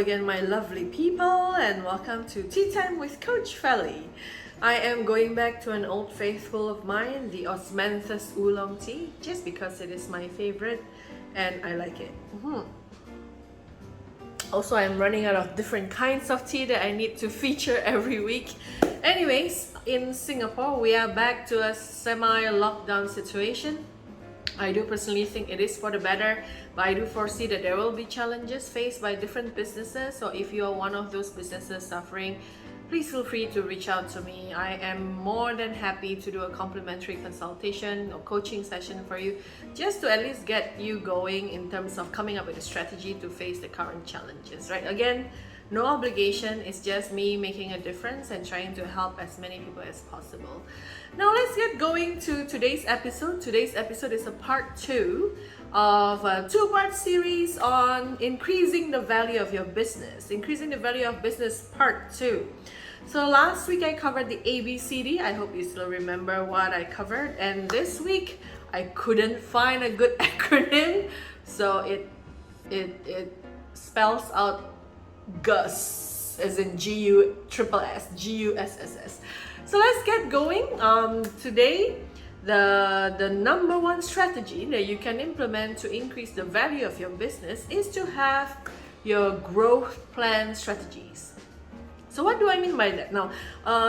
again, my lovely people, and welcome to Tea Time with Coach Felly. I am going back to an old faithful of mine, the Osmanthus Oolong tea, just because it is my favorite and I like it. Also, I'm running out of different kinds of tea that I need to feature every week. Anyways, in Singapore, we are back to a semi-lockdown situation. I do personally think it is for the better, but I do foresee that there will be challenges faced by different businesses. So if you are one of those businesses suffering, please feel free to reach out to me. I am more than happy to do a complimentary consultation or coaching session for you, just to at least get you going in terms of coming up with a strategy to face the current challenges, right? Again, no obligation, it's just me making a difference and trying to help as many people as possible. Now let's get going to today's episode. Today's episode is a part 2 of a 2-part series on increasing the value of your business. Increasing the value of business part 2. So last week I covered the ABCD. I hope you still remember what I covered. And this week I couldn't find a good acronym. So it spells out GUSSS, as in GUSSS. So let's get going. Today, the number one strategy that you can implement to increase the value of your business is to have your growth plan strategies. So what do I mean by that? Now,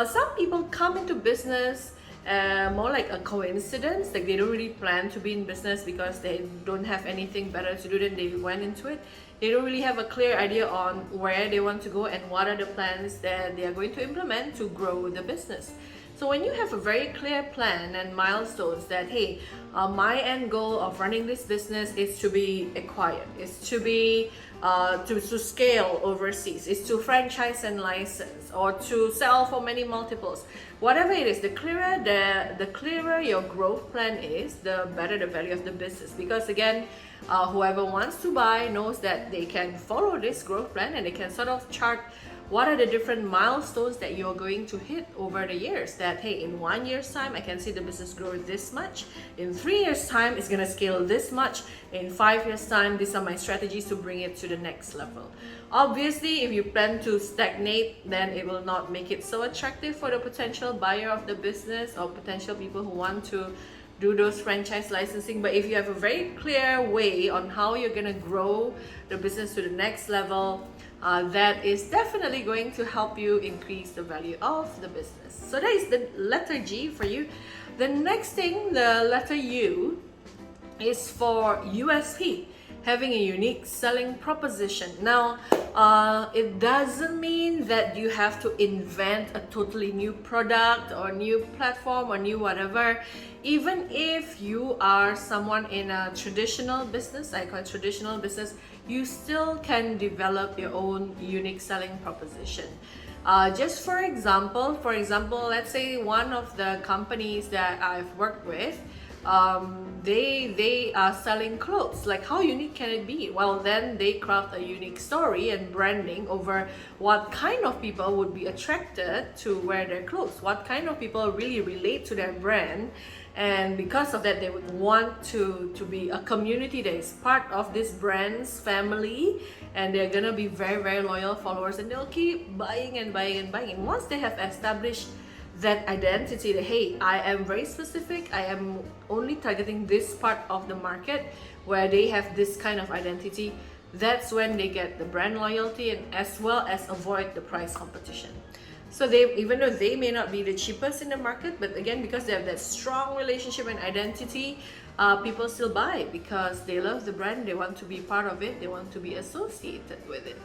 some people come into business more like a coincidence, like they don't really plan to be in business because they don't have anything better to do than they went into it. They don't really have a clear idea on where they want to go and what are the plans that they are going to implement to grow the business. So when you have a very clear plan and milestones that, hey, my end goal of running this business is to be acquired, is to be to scale overseas, is to franchise and license, or to sell for many multiples. Whatever it is, the clearer your growth plan is, the better the value of the business. Because again, whoever wants to buy knows that they can follow this growth plan and they can sort of chart what are the different milestones that you're going to hit over the years. That, hey, in 1 year's time, I can see the business grow this much. In 3 years' time, it's gonna scale this much. In 5 years' time, these are my strategies to bring it to the next level. Obviously, if you plan to stagnate, then it will not make it so attractive for the potential buyer of the business or potential people who want to do those franchise licensing. But if you have a very clear way on how you're gonna grow the business to the next level, that is definitely going to help you increase the value of the business. So that is the letter G for you. The next thing, the letter U, is for USP, having a unique selling proposition. Now, it doesn't mean that you have to invent a totally new product or new platform or new whatever. Even if you are someone in a traditional business, I call it traditional business, you still can develop your own unique selling proposition. Just for example, let's say one of the companies that I've worked with, they are selling clothes. Like, how unique can it be? Well, then they craft a unique story and branding over what kind of people would be attracted to wear their clothes, what kind of people really relate to their brand. And because of that, they would want to be a community that is part of this brand's family, and they're gonna be very, very loyal followers, and they'll keep buying and buying and buying. And once they have established that identity, that, hey, I am very specific, I am only targeting this part of the market where they have this kind of identity, that's when they get the brand loyalty and as well as avoid the price competition. So they, even though they may not be the cheapest in the market, but again, because they have that strong relationship and identity, people still buy because they love the brand, they want to be part of it, they want to be associated with it.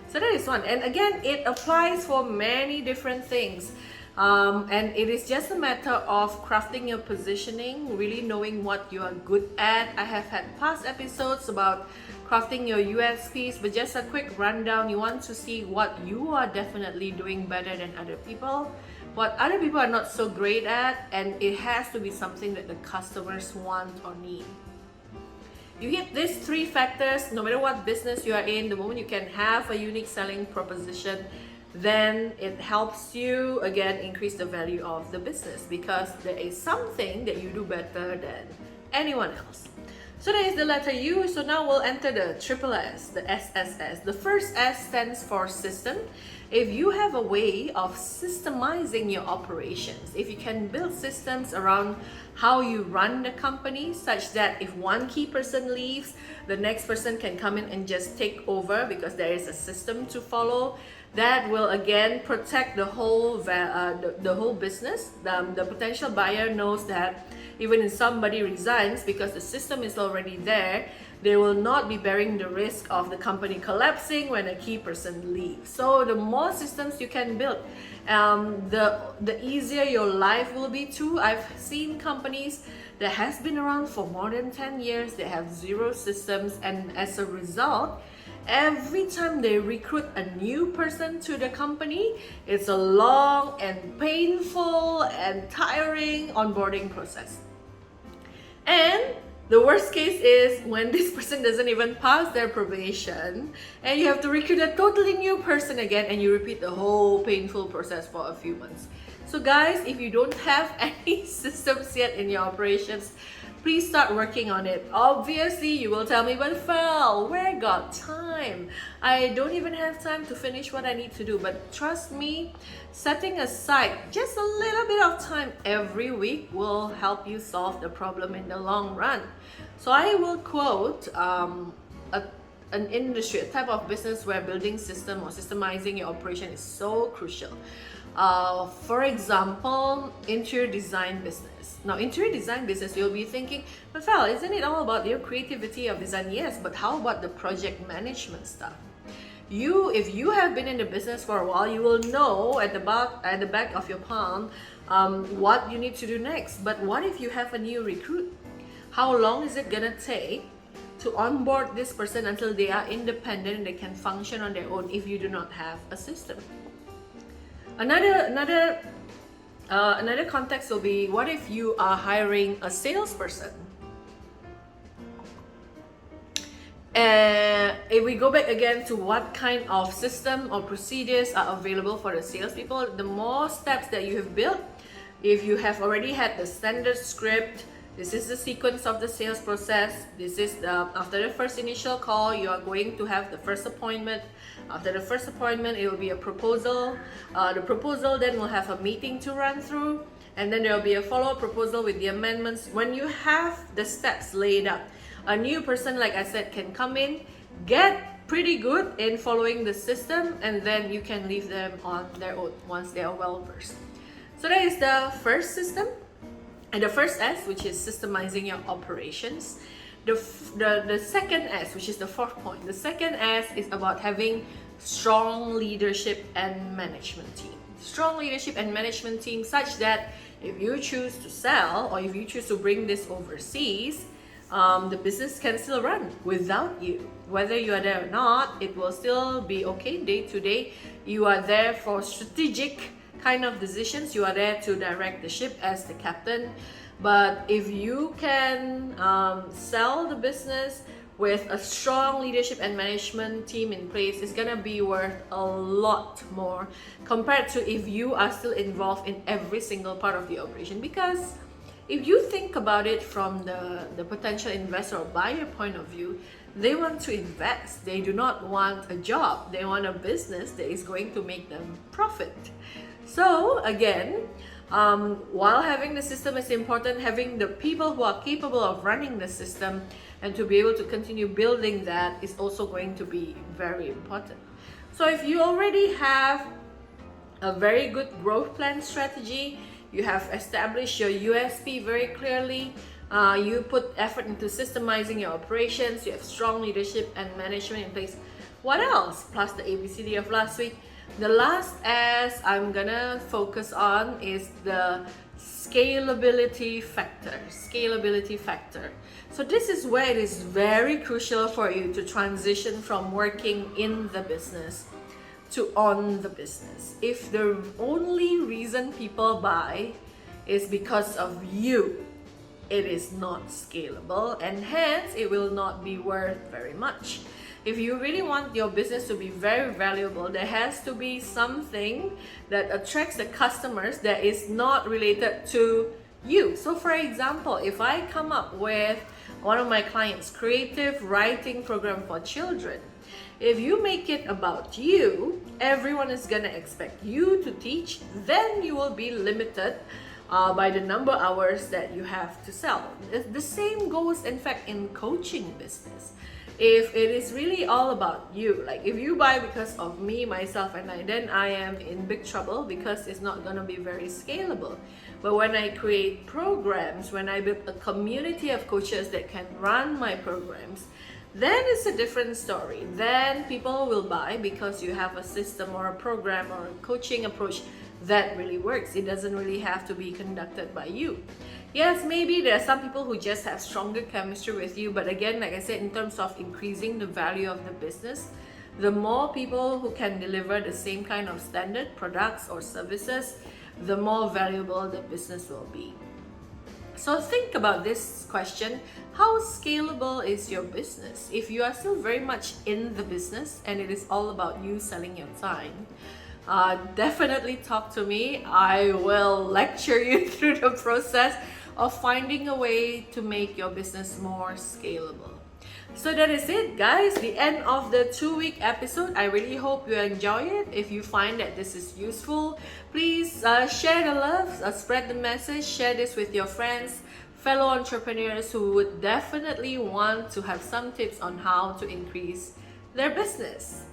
So that is one. And again, it applies for many different things. And it is just a matter of crafting your positioning, really knowing what you are good at. I have had past episodes about crafting your USPs, but just a quick rundown. You want to see what you are definitely doing better than other people, what other people are not so great at, and it has to be something that the customers want or need. You hit these 3 factors, no matter what business you are in, the moment you can have a unique selling proposition, then it helps you again increase the value of the business because there is something that you do better than anyone else. So that is the letter U. So now we'll enter the triple S, the SSS. The first S stands for system. If you have a way of systemizing your operations, if you can build systems around how you run the company such that if one key person leaves, the next person can come in and just take over because there is a system to follow, that will again protect the whole the whole business. The potential buyer knows that even if somebody resigns, because the system is already there, they will not be bearing the risk of the company collapsing when a key person leaves. So the more systems you can build, the easier your life will be too. I've seen companies that has been around for more than 10 years, they have 0 systems, and as a result, every time they recruit a new person to the company, it's a long and painful and tiring onboarding process. And the worst case is when this person doesn't even pass their probation and you have to recruit a totally new person again and you repeat the whole painful process for a few months. So guys, if you don't have any systems yet in your operations, please start working on it. Obviously, you will tell me, but Fel, where got time? I don't even have time to finish what I need to do. But trust me, setting aside just a little bit of time every week will help you solve the problem in the long run. So I will quote an industry, a type of business where building system or systemizing your operation is so crucial. For example, interior design business. Now, interior design business, you'll be thinking, but Fel, isn't it all about your creativity of design? Yes, but how about the project management stuff? If you have been in the business for a while, you will know at the back of your palm what you need to do next. But what if you have a new recruit? How long is it gonna take to onboard this person until they are independent and they can function on their own if you do not have a system? Another context will be, what if you are hiring a salesperson? If we go back again to what kind of system or procedures are available for the salespeople, the more steps that you have built, if you have already had the standard script, this is the sequence of the sales process. This is after the first initial call, you are going to have the first appointment. After the first appointment, it will be a proposal. The proposal then will have a meeting to run through, and then there will be a follow-up proposal with the amendments. When you have the steps laid out, a new person, like I said, can come in, get pretty good in following the system, and then you can leave them on their own once they are well versed. So that is the first system. And the first S, which is systemizing your operations. The second S, which is the fourth point, the second S is about having strong leadership and management team. Strong leadership and management team such that if you choose to sell or if you choose to bring this overseas, the business can still run without you. Whether you are there or not, it will still be okay day to day. You are there for strategic kind of decisions. You are there to direct the ship as the captain. But if you can sell the business with a strong leadership and management team in place, it's gonna be worth a lot more compared to if you are still involved in every single part of the operation. Because if you think about it from the potential investor or buyer point of view, they want to invest. They do not want a job. They want a business that is going to make them profit. So again, while having the system is important, having the people who are capable of running the system and to be able to continue building that is also going to be very important. So if you already have a very good growth plan strategy, you have established your USP very clearly, you put effort into systemizing your operations, you have strong leadership and management in place. What else? Plus the ABCD of last week. The last S I'm gonna focus on is the scalability factor. Scalability factor. So this is where it is very crucial for you to transition from working in the business to on the business. If the only reason people buy is because of you, it is not scalable and hence it will not be worth very much. If you really want your business to be very valuable, there has to be something that attracts the customers that is not related to you. So for example, if I come up with one of my clients, creative writing program for children. If you make it about you, everyone is gonna expect you to teach, then you will be limited by the number of hours that you have to sell. The same goes in fact in coaching business. If it is really all about you, like if you buy because of me, myself and I, then I am in big trouble because it's not gonna be very scalable. But when I create programs, when I build a community of coaches that can run my programs, then it's a different story. Then people will buy because you have a system or a program or a coaching approach that really works. It doesn't really have to be conducted by you. Yes, maybe there are some people who just have stronger chemistry with you, but again, like I said, in terms of increasing the value of the business, the more people who can deliver the same kind of standard products or services, the more valuable the business will be. So think about this question: how scalable is your business? If you are still very much in the business and it is all about you selling your time, definitely talk to me. I will lecture you through the process of finding a way to make your business more scalable. So that is it, guys, the end of the 2-week episode. I really hope you enjoy it. If you find that this is useful, please share the love, spread the message, share this with your friends, fellow entrepreneurs who would definitely want to have some tips on how to increase their business.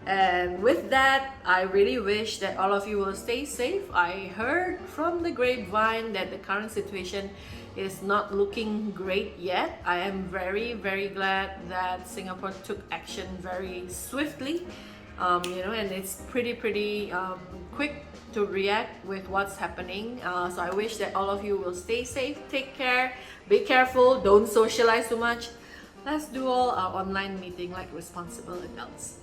And with that, I really wish that all of you will stay safe. I heard from the grapevine that the current situation is not looking great yet. I am very, very glad that Singapore took action very swiftly, and it's pretty quick to react with what's happening. So I wish that all of you will stay safe, take care, be careful, don't socialize too much. Let's do all our online meeting like responsible adults.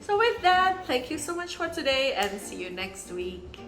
So with that, thank you so much for today and see you next week.